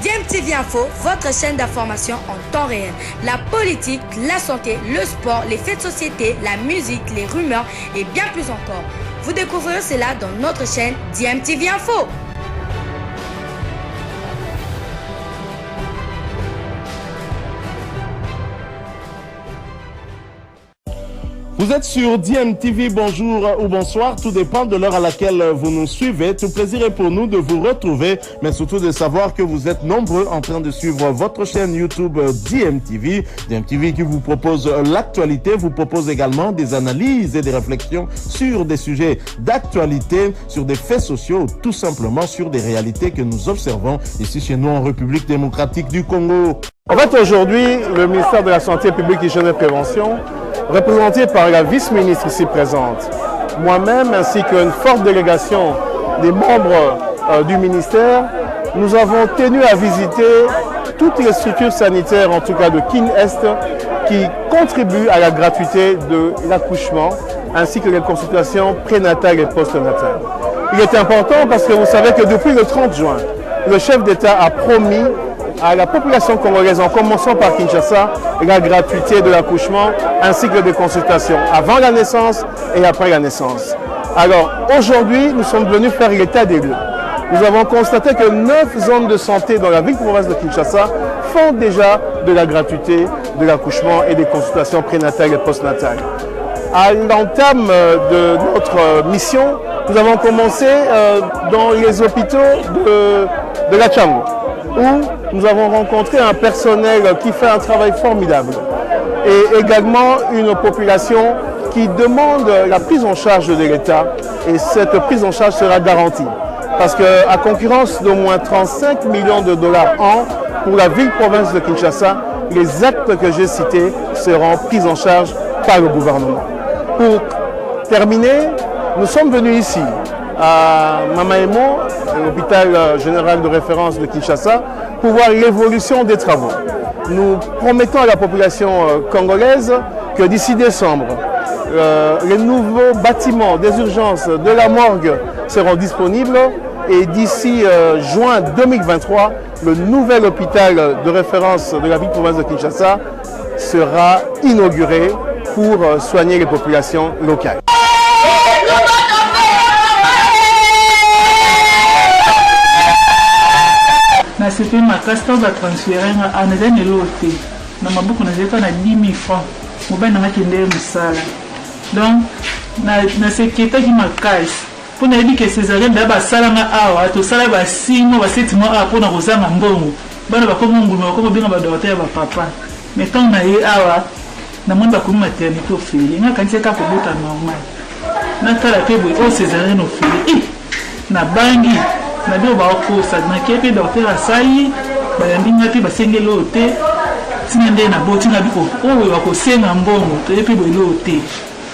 DMTV Info, votre chaîne d'information en temps réel. La politique, la santé, le sport, les faits de société, la musique, les rumeurs et bien plus encore. Vous découvrirez cela dans notre chaîne DMTV Info. Vous êtes sur DMTV, bonjour ou bonsoir, tout dépend de l'heure à laquelle vous nous suivez. Tout plaisir est pour nous de vous retrouver, mais surtout de savoir que vous êtes nombreux en train de suivre votre chaîne YouTube DMTV. DMTV qui vous propose l'actualité, vous propose également des analyses et des réflexions sur des sujets d'actualité, sur des faits sociaux, tout simplement sur des réalités que nous observons ici chez nous en République démocratique du Congo. En fait, aujourd'hui, le ministère de la Santé publique, Hygiène et Prévention, représenté par la vice-ministre ici présente, moi-même ainsi qu'une forte délégation des membres du ministère, nous avons tenu à visiter toutes les structures sanitaires, en tout cas de Kin-Est, qui contribuent à la gratuité de l'accouchement ainsi que les consultations prénatales et postnatales. Il est important parce que vous savez que depuis le 30 juin, le chef d'État a promis à la population congolaise, en commençant par Kinshasa, la gratuité de l'accouchement ainsi que des consultations avant la naissance et après la naissance. Alors aujourd'hui, nous sommes venus faire l'état des lieux. Nous avons constaté que 9 zones de santé dans la ville-province de Kinshasa font déjà de la gratuité de l'accouchement et des consultations prénatales et postnatales. À l'entame de notre mission, nous avons commencé dans les hôpitaux de la Tchango, où nous avons rencontré un personnel qui fait un travail formidable et également une population qui demande la prise en charge de l'État, et cette prise en charge sera garantie parce qu'à concurrence d'au moins 35 millions de dollars an pour la ville-province de Kinshasa, les actes que j'ai cités seront pris en charge par le gouvernement. Pour terminer, nous sommes venus ici à Mamaemo, l'hôpital général de référence de Kinshasa, pour voir l'évolution des travaux. Nous promettons à la population congolaise que d'ici décembre, les nouveaux bâtiments des urgences de la morgue seront disponibles et d'ici juin 2023, le nouvel hôpital de référence de la ville-province de Kinshasa sera inauguré pour soigner les populations locales. Na CP makasi to ba transférer nga anazani lote na mabuku na zeto na 10 000 francs mobile na kende musala donc na seketa ki makasi pona yebi ke césarien da ba sala nga awa to sala ba simo ba setimo a pona kozanga mbongo bana ba komo ngulu ba komo binga ba docteur ba papa mais tant na ye awa na monde ba komo maternité ofili nga kanise ka kobota normal na kala pe bo o césarien ofili na bangi na bio ba okosa na kepe docteur asali ba yandinga pe basengeli ote tinende na botinga biko oyo bakosenga mbongo to yepe boilo ote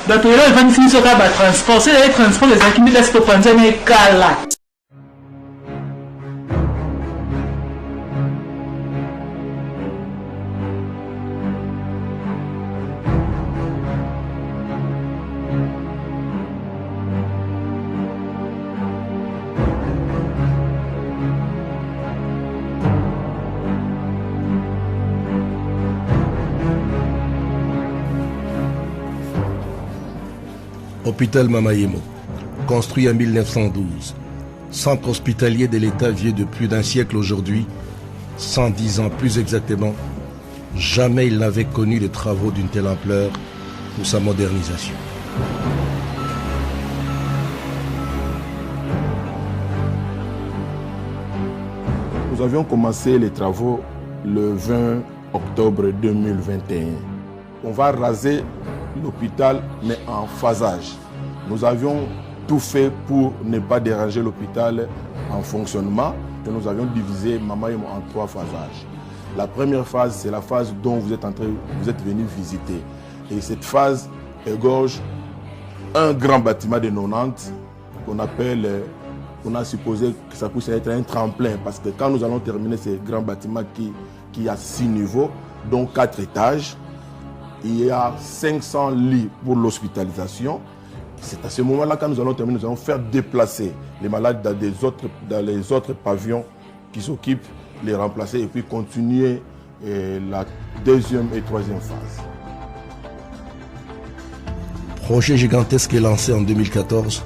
bato elo evanisi miso ka ba transport c'est les transports les akimi de sto panzane kala. Hôpital Mamaemo, construit en 1912, centre hospitalier de l'État vieux de plus d'un siècle aujourd'hui, 110 ans plus exactement, jamais il n'avait connu des travaux d'une telle ampleur pour sa modernisation. Nous avions commencé les travaux le 20 octobre 2021. On va raser l'hôpital, mais en phasage. Nous avions tout fait pour ne pas déranger l'hôpital en fonctionnement. Et nous avions divisé Mamaemo en 3 phasages. La première phase, c'est la phase dont vous êtes venu visiter. Et cette phase égorge un grand bâtiment de 90 qu'on appelle, on a supposé que ça puisse être un tremplin, parce que quand nous allons terminer ce grand bâtiment qui a 6 niveaux, dont 4 étages, il y a 500 lits pour l'hospitalisation. C'est à ce moment-là, quand nous allons terminer, nous allons faire déplacer les malades dans les autres pavillons qui s'occupent les remplacer et puis continuer la deuxième et troisième phase. Projet gigantesque est lancé en 2014,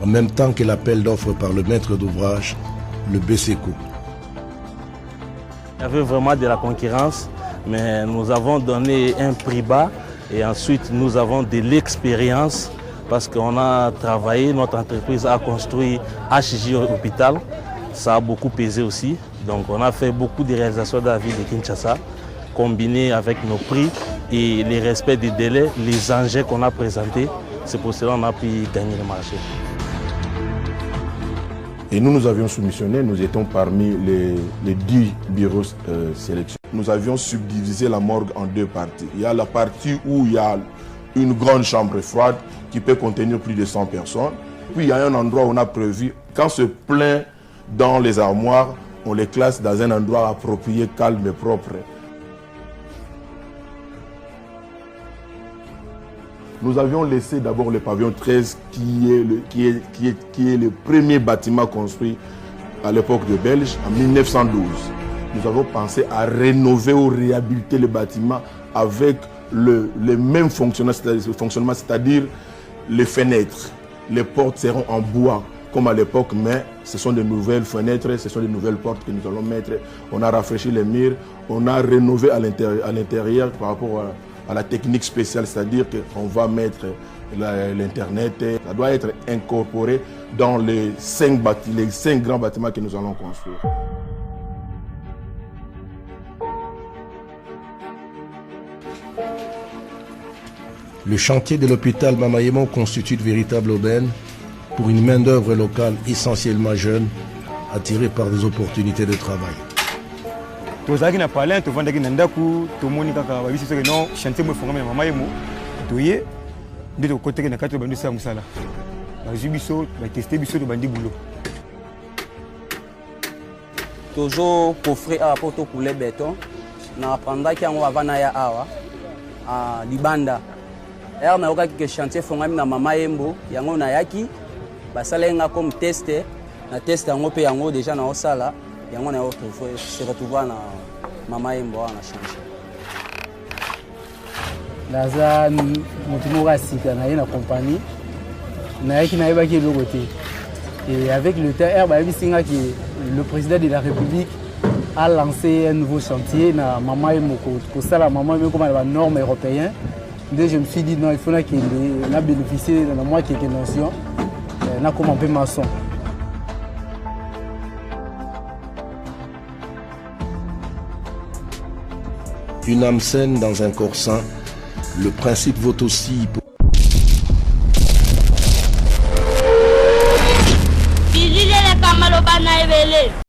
en même temps que l'appel d'offres par le maître d'ouvrage, le BCECO. Il y avait vraiment de la concurrence, mais nous avons donné un prix bas et ensuite nous avons de l'expérience parce qu'on a travaillé, notre entreprise a construit HJ Hôpital, ça a beaucoup pesé aussi. Donc on a fait beaucoup de réalisations dans la ville de Kinshasa, combinées avec nos prix et les respects des délais, les enjeux qu'on a présentés. C'est pour cela qu'on a pu gagner le marché. Et nous avions soumissionné, nous étions parmi les 10 bureaux sélection. Nous avions subdivisé la morgue en deux parties. Il y a la partie où il y a une grande chambre froide qui peut contenir plus de 100 personnes. Puis il y a un endroit où on a prévu, quand se plaint dans les armoires, on les classe dans un endroit approprié, calme et propre. Nous avions laissé d'abord le pavillon 13 qui est le premier bâtiment construit à l'époque de Belge en 1912. Nous avons pensé à rénover ou réhabiliter le bâtiment avec le même fonctionnement, c'est-à-dire les fenêtres. Les portes seront en bois comme à l'époque, mais ce sont de nouvelles fenêtres, ce sont de nouvelles portes que nous allons mettre. On a rafraîchi les murs, on a rénové à l'intérieur par rapport à la technique spéciale, c'est-à-dire qu'on va mettre l'Internet. Ça doit être incorporé dans les 5 grands bâtiments que nous allons construire. Le chantier de l'hôpital Mama Yemo constitue une véritable aubaine pour une main-d'œuvre locale essentiellement jeune, attirée par des opportunités de travail. Tozaki na palin to vandaki na ndaku to moni kaka ba bisi soki non chantier mo fongame na Mama Yemo toye ndito côté na 4 bandu sa musala ba jibiso ba tester biso to bandi boulot toujours coffrer à rapport au couler béton na pendant ki yango avana ya awa a libanda er na yoka ki chantier fongame na Mama Yemo yango na yaki basala nga comme tester na test yango pe yango déjà na osala yango na se retrouver na Mama Yemo na changer naza mutu moko asika na ye na compagnie nayaki nayebaki eloko te et avec le temps er bayebisinga ki le président de la République a lancé un nouveau chantier na Mama Yemo kosala Mama Yemo comme la norme européenne. Donc je me suis dit non, il faut qu'il a bénéficié de moi quelques notions na comme un peu maçon. Une âme saine dans un corps sain, le principe vaut aussi pour... Bilile le kamalo bana ebele.